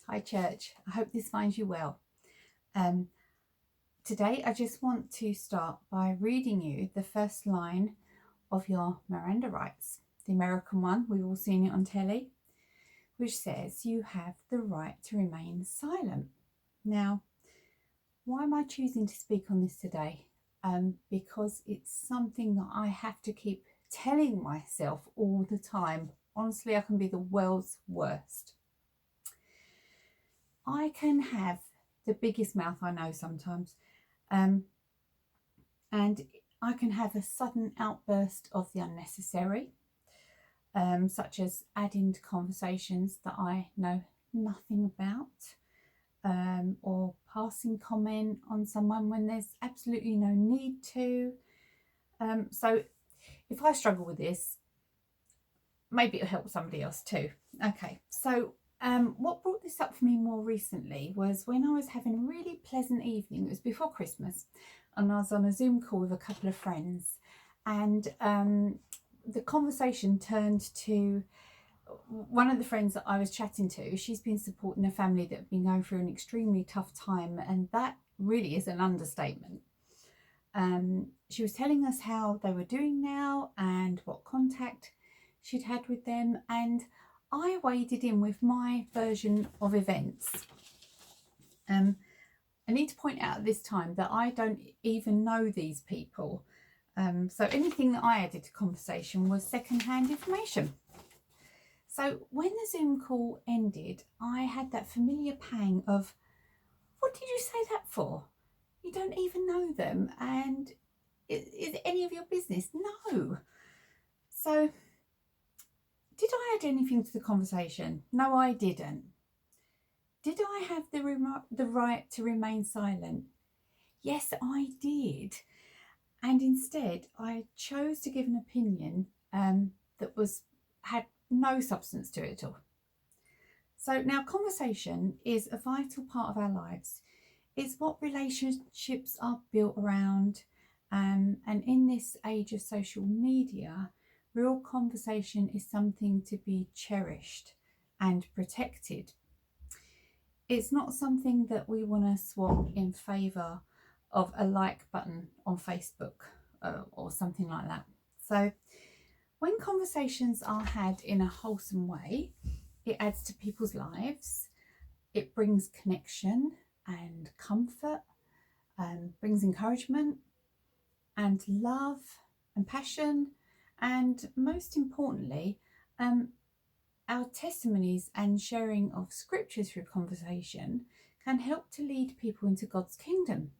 Hi church, I hope this finds you well. Today I just want to start by reading you the first line of your Miranda rights, the American one, we've all seen it on telly, which says you have the right to remain silent. Now, why am I choosing to speak on this today? Because it's something that I have to keep telling myself all the time. Honestly, I can be the world's worst. I can have the biggest mouth I know sometimes, and I can have a sudden outburst of the unnecessary, such as adding to conversations that I know nothing about, or passing comment on someone when there's absolutely no need to. So if I struggle with this, maybe it'll help somebody else too. Okay, so what brought this up for me more recently was when I was having a really pleasant evening. It was before Christmas, and I was on a Zoom call with a couple of friends, and the conversation turned to one of the friends that I was chatting to. She's been supporting a family that have been going through an extremely tough time, and that really is an understatement. She was telling us how they were doing now and what contact she'd had with them, and I waded in with my version of events. I need to point out at this time that I don't even know these people, so anything that I added to conversation was second-hand information. So when the Zoom call ended, I had that familiar pang of, what did you say that for? You don't even know them, and is it any of your business? No. So did I add anything to the conversation? No, I didn't. Did I have the right to remain silent? Yes, I did. And instead, I chose to give an opinion that had no substance to it at all. So now conversation is a vital part of our lives. It's what relationships are built around. And in this age of social media, real conversation is something to be cherished and protected. It's not something that we want to swap in favour of a like button on Facebook or something like that. So when conversations are had in a wholesome way, it adds to people's lives. It brings connection and comfort, brings encouragement and love and passion, and most importantly, our testimonies and sharing of scripture through conversation can help to lead people into God's kingdom.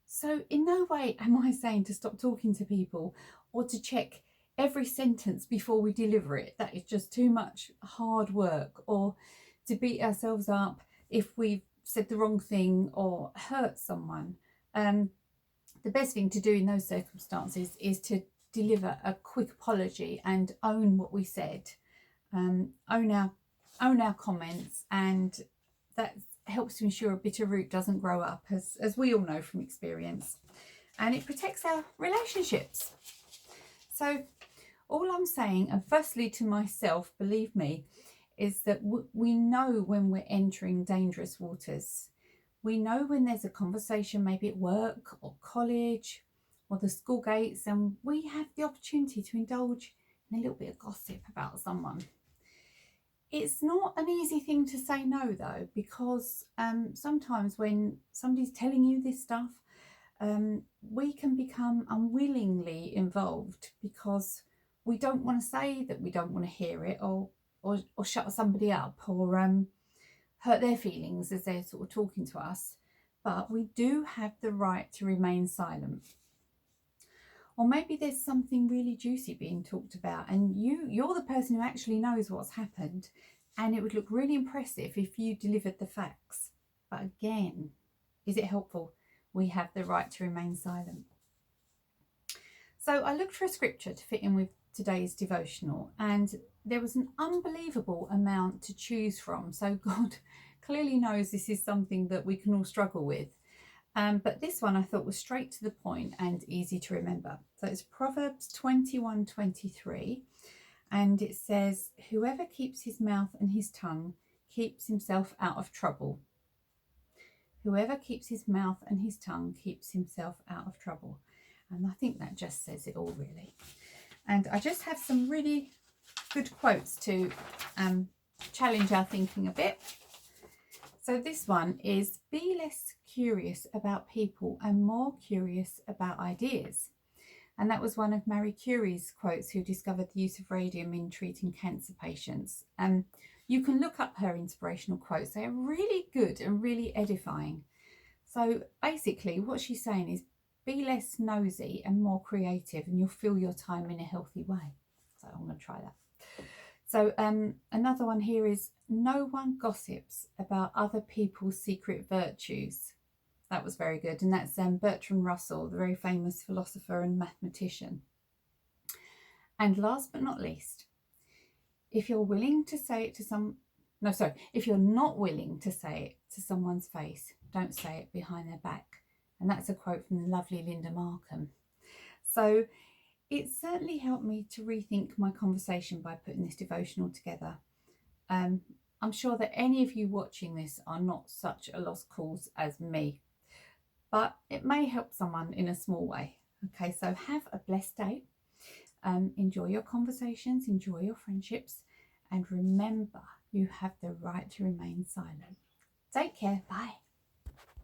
So in no way am I saying to stop talking to people or to check every sentence before we deliver it. That is just too much hard work, or to beat ourselves up if we've said the wrong thing or hurt someone. The best thing to do in those circumstances is to deliver a quick apology and own what we said, own our comments, and that helps to ensure a bitter root doesn't grow up, as we all know from experience, and it protects our relationships. So all I'm saying, and firstly to myself, believe me, is that we know when we're entering dangerous waters. We know when there's a conversation, maybe at work or college or the school gates, and we have the opportunity to indulge in a little bit of gossip about someone. It's not an easy thing to say no, though, because sometimes when somebody's telling you this stuff, we can become unwillingly involved because we don't want to say that we don't want to hear it, or shut somebody up, or hurt their feelings as they're sort of talking to us. But we do have the right to remain silent. Or maybe there's something really juicy being talked about, and you're the person who actually knows what's happened, and it would look really impressive if you delivered the facts. But again, is it helpful? We have the right to remain silent. So I looked for a scripture to fit in with today's devotional, and there was an unbelievable amount to choose from. So God clearly knows this is something that we can all struggle with. But this one I thought was straight to the point and easy to remember. So it's Proverbs 21:23, and it says, "Whoever keeps his mouth and his tongue keeps himself out of trouble. Whoever keeps his mouth and his tongue keeps himself out of trouble. And I think that just says it all, really. And I just have some really good quotes to challenge our thinking a bit. So this one is, be less curious about people and more curious about ideas. And that was one of Marie Curie's quotes, who discovered the use of radium in treating cancer patients. You can look up her inspirational quotes. They are really good and really edifying. So basically what she's saying is, be less nosy and more creative, and you'll fill your time in a healthy way. So I'm going to try that. So another one here is, no one gossips about other people's secret virtues. That was very good. And that's Bertrand Russell, the very famous philosopher and mathematician. And last but not least, if you're willing to say it to if you're not willing to say it to someone's face, don't say it behind their back. And that's a quote from the lovely Linda Markham. So it certainly helped me to rethink my conversation by putting this devotional together. I'm sure that any of you watching this are not such a lost cause as me, but it may help someone in a small way. Okay, so have a blessed day. Enjoy your conversations, enjoy your friendships, and remember, you have the right to remain silent. Take care. Bye.